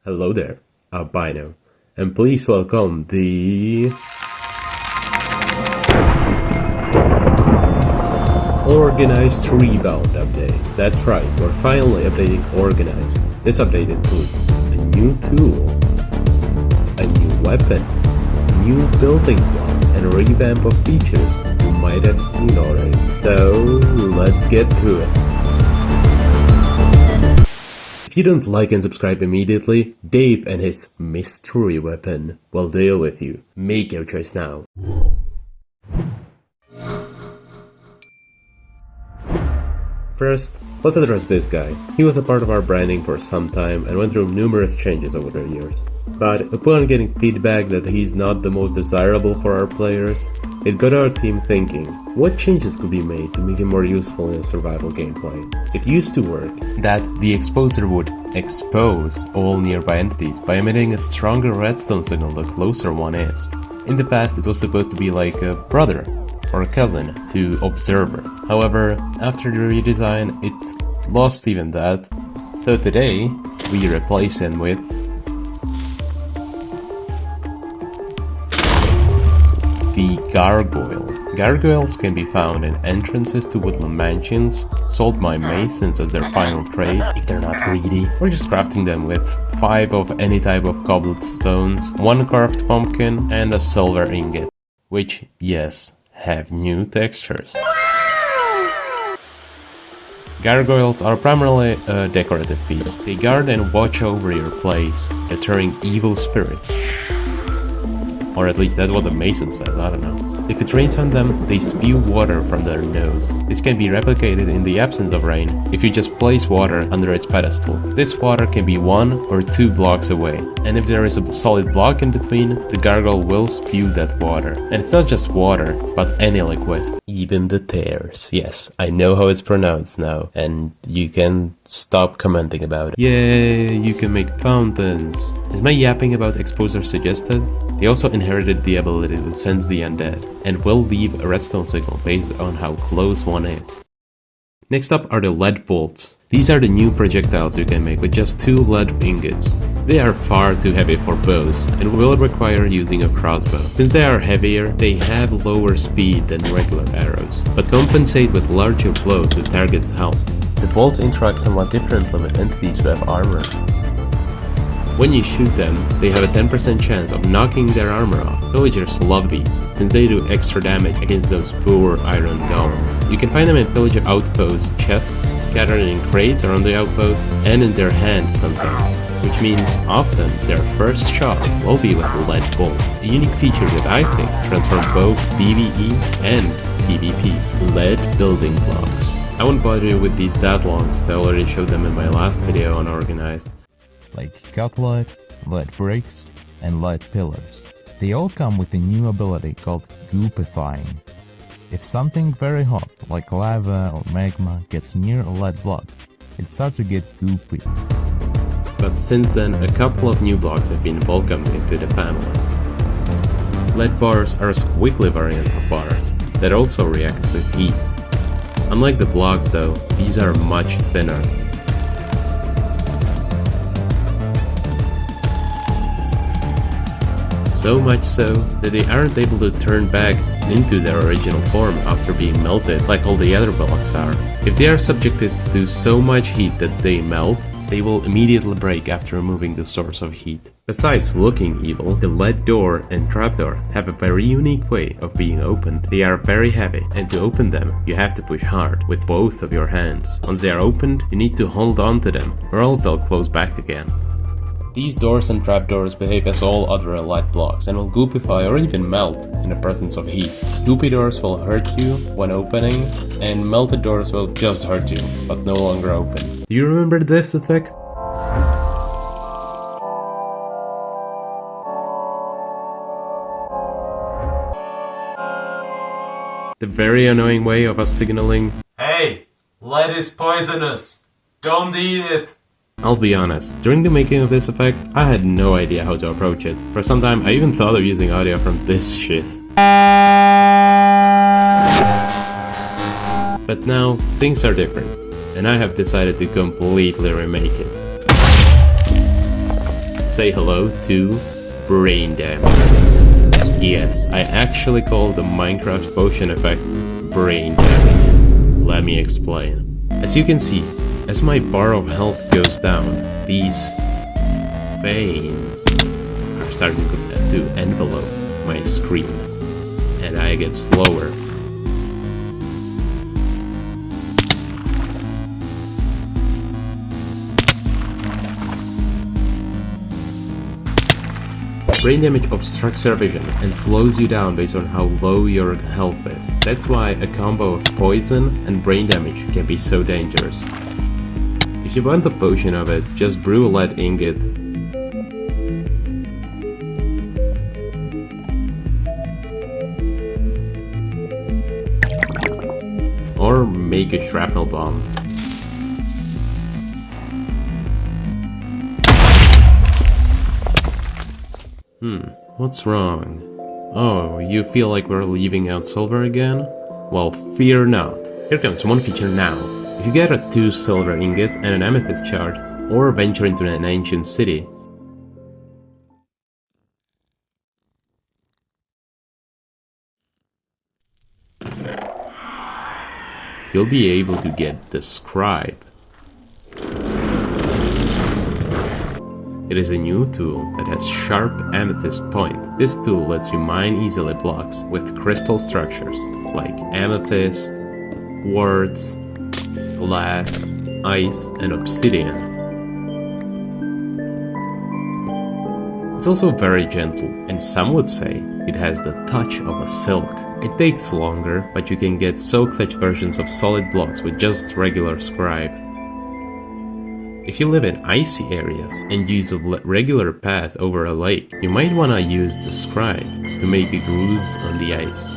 Hello there, albino, and please welcome the Organized Rebound update. That's right, we're finally updating Organized. This update includes a new tool, a new weapon, new building block, and a revamp of features you might have seen already. So let's get to it. If you don't like and subscribe immediately, Dave and his mystery weapon will deal with you. Make your choice now. First, let's address this guy. He was a part of our branding for some time and went through numerous changes over the years. But upon getting feedback that he's not the most desirable for our players, it got our team thinking, what changes could be made to make him more useful in a survival gameplay? It used to work that the exposer would expose all nearby entities by emitting a stronger redstone signal the closer one is. In the past, it was supposed to be like a brother or a cousin to observer. However, after the redesign, it lost even that. So today, we replace him with the Gargoyle. Gargoyles can be found in entrances to woodland mansions, sold by masons as their final trade if they're not greedy, or just crafting them with 5 of any type of cobbled stones, 1 carved pumpkin, and a silver ingot, which, yes, have new textures. Gargoyles are primarily a decorative piece. They guard and watch over your place, deterring evil spirits. Or at least that's what the mason says, I don't know. If it rains on them, they spew water from their nose. This can be replicated in the absence of rain if you just place water under its pedestal. This water can be 1 or 2 blocks away, and if there is a solid block in between, the gargoyle will spew that water. And it's not just water, but any liquid. Even the tears. Yes, I know how it's pronounced now, and you can stop commenting about it. Yay, you can make fountains. Is my yapping about exposer suggested? They also inherited the ability to sense the undead, and will leave a redstone signal based on how close one is. Next up are the lead bolts. These are the new projectiles you can make with just 2 lead ingots. They are far too heavy for bows and will require using a crossbow. Since they are heavier, they have lower speed than regular arrows, but compensate with larger blows to target's health. The bolts interact somewhat differently with entities who have armor. When you shoot them, they have a 10% chance of knocking their armor off. Villagers love these, since they do extra damage against those poor iron golems. You can find them in villager outpost chests, scattered in crates around the outposts, and in their hands sometimes. Which means often their first shot will be with a lead bolt. A unique feature that I think transforms both PvE and PvP. Lead building blocks. I won't bother you with these that long, since I already showed them in my last video on Organized. Like cut lead, lead bricks, and lead pillars. They all come with a new ability called goopifying. If something very hot, like lava or magma, gets near a lead block, it starts to get goopy. But since then, a couple of new blocks have been welcomed into the family. Lead bars are a squiggly variant of bars that also react with heat. Unlike the blocks though, these are much thinner. So much so that they aren't able to turn back into their original form after being melted like all the other blocks are. If they are subjected to so much heat that they melt, they will immediately break after removing the source of heat. Besides looking evil, the lead door and trapdoor have a very unique way of being opened. They are very heavy, and to open them, you have to push hard with both of your hands. Once they are opened, you need to hold on to them, or else they'll close back again. These doors and trapdoors behave as all other lead blocks and will goopify or even melt in the presence of heat. Goopy doors will hurt you when opening, and melted doors will just hurt you, but no longer open. Do you remember this effect? The very annoying way of us signaling, "Hey, lead is poisonous! Don't eat it!" I'll be honest, during the making of this effect, I had no idea how to approach it. For some time, I even thought of using audio from this shit. But now, things are different, and I have decided to completely remake it. say hello to brain damage. Yes, I actually call the Minecraft potion effect brain damage. Let me explain. As you can see, as my bar of health goes down, these veins are starting to envelope my screen, and I get slower. Brain damage obstructs your vision and slows you down based on how low your health is. That's why a combo of poison and brain damage can be so dangerous. If you want a potion of it, just brew a lead ingot. Or make a shrapnel bomb. What's wrong? Oh, you feel like we're leaving out silver again? Well, fear not. Here comes one feature now. If you gather 2 silver ingots and an amethyst shard, or venture into an ancient city, you'll be able to get the Scribe. It is a new tool that has sharp amethyst point. This tool lets you mine easily blocks with crystal structures like amethyst, quartz, glass, ice, and obsidian. It's also very gentle, and some would say it has the touch of a silk. It takes longer, but you can get silk-touch versions of solid blocks with just regular Scribe. If you live in icy areas and use a regular path over a lake, you might want to use the Scribe to make grooves on the ice,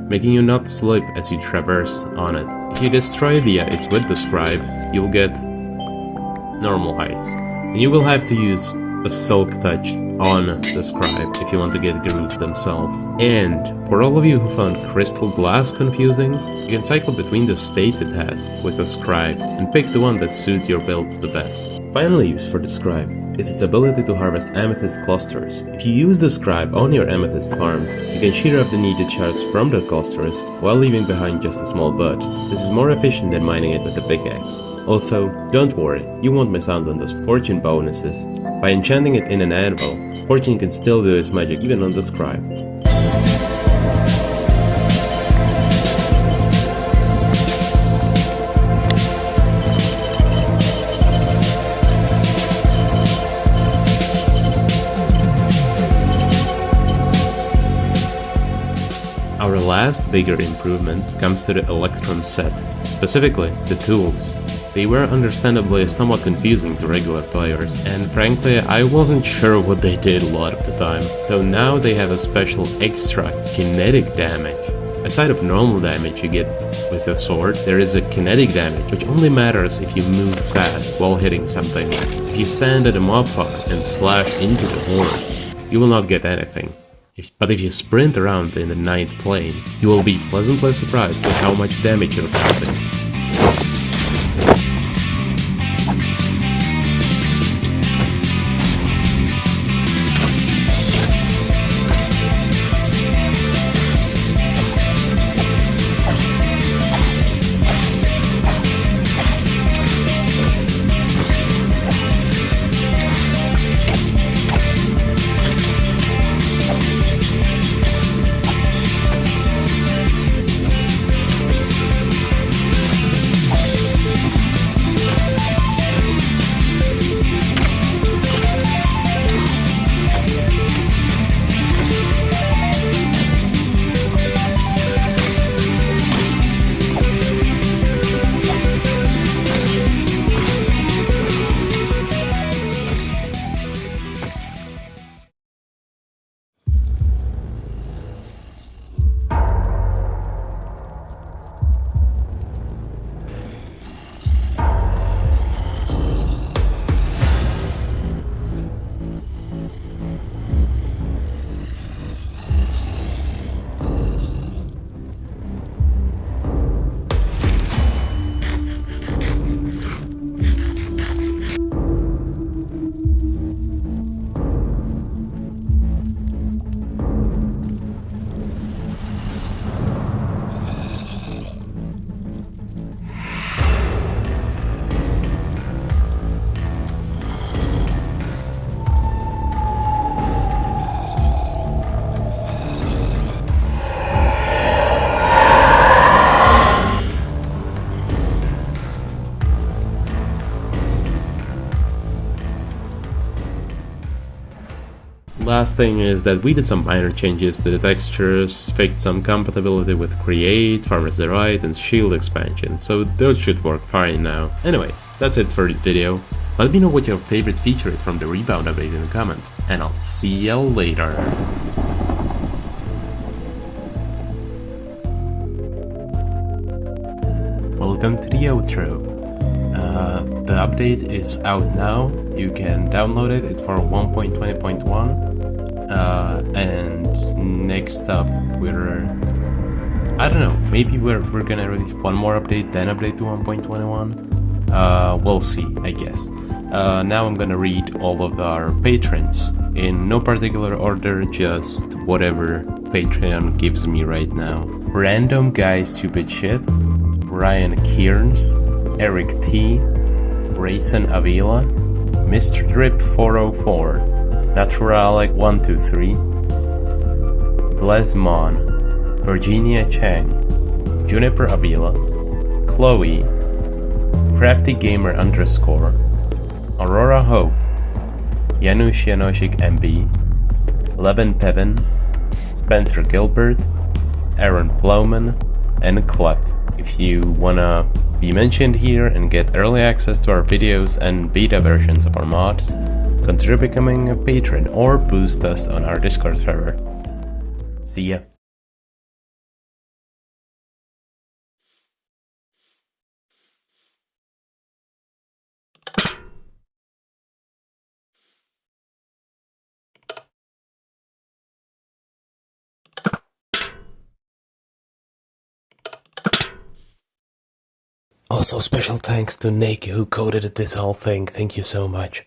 making you not slip as you traverse on it. If you destroy the ice with the Scribe, you'll get normal ice, and you will have to use a silk touch on the Scribe if you want to get grooves themselves. And for all of you who found crystal glass confusing, you can cycle between the states it has with the Scribe and pick the one that suits your builds the best. Final use for the Scribe is its ability to harvest amethyst clusters. If you use the Scribe on your amethyst farms, you can shear up the needed shards from the clusters while leaving behind just a small bunch. This is more efficient than mining it with a pickaxe. Also, don't worry, you won't miss out on those fortune bonuses. By enchanting it in an anvil, fortune can still do its magic even on the Scribe. Our last bigger improvement comes to the Electrum set, specifically the tools. They were understandably somewhat confusing to regular players, and frankly I wasn't sure what they did a lot of the time. So now they have a special extra kinetic damage. Aside of normal damage you get with the sword, there is a kinetic damage which only matters if you move fast while hitting something. If you stand at a mob part and slash into the horde, you will not get anything. But if you sprint around in the ninth plane, you will be pleasantly surprised with how much damage you're causing. Last thing is that we did some minor changes to the textures, fixed some compatibility with Create, Farmer's Delight, and Shield expansion, so those should work fine now. Anyways, that's it for this video. Let me know what your favorite feature is from the Rebound update in the comments, and I'll see you later. Welcome to the outro. The update is out now. You can download it. It's for 1.20.1. And next up, I don't know. Maybe we're gonna release one more update, then update to 1.21. We'll see, I guess. Now I'm gonna read all of our patrons in no particular order, just whatever Patreon gives me right now. Random Guy Stupid Shit, Ryan Kearns, Eric T, Grayson Avila, Mr. Drip 404, Naturalec 123, Blesmon, Virginia Chang, Juniper Avila, Chloe, Crafty Gamer _ Aurora Hope, Janusz Janosik MB, Levin Pevin, Spencer Gilbert, Aaron Plowman, and Cleft. If you wanna be mentioned here and get early access to our videos and beta versions of our mods, consider becoming a patron or boost us on our Discord server. See ya. Also, special thanks to Nick who coded this whole thing. Thank you so much.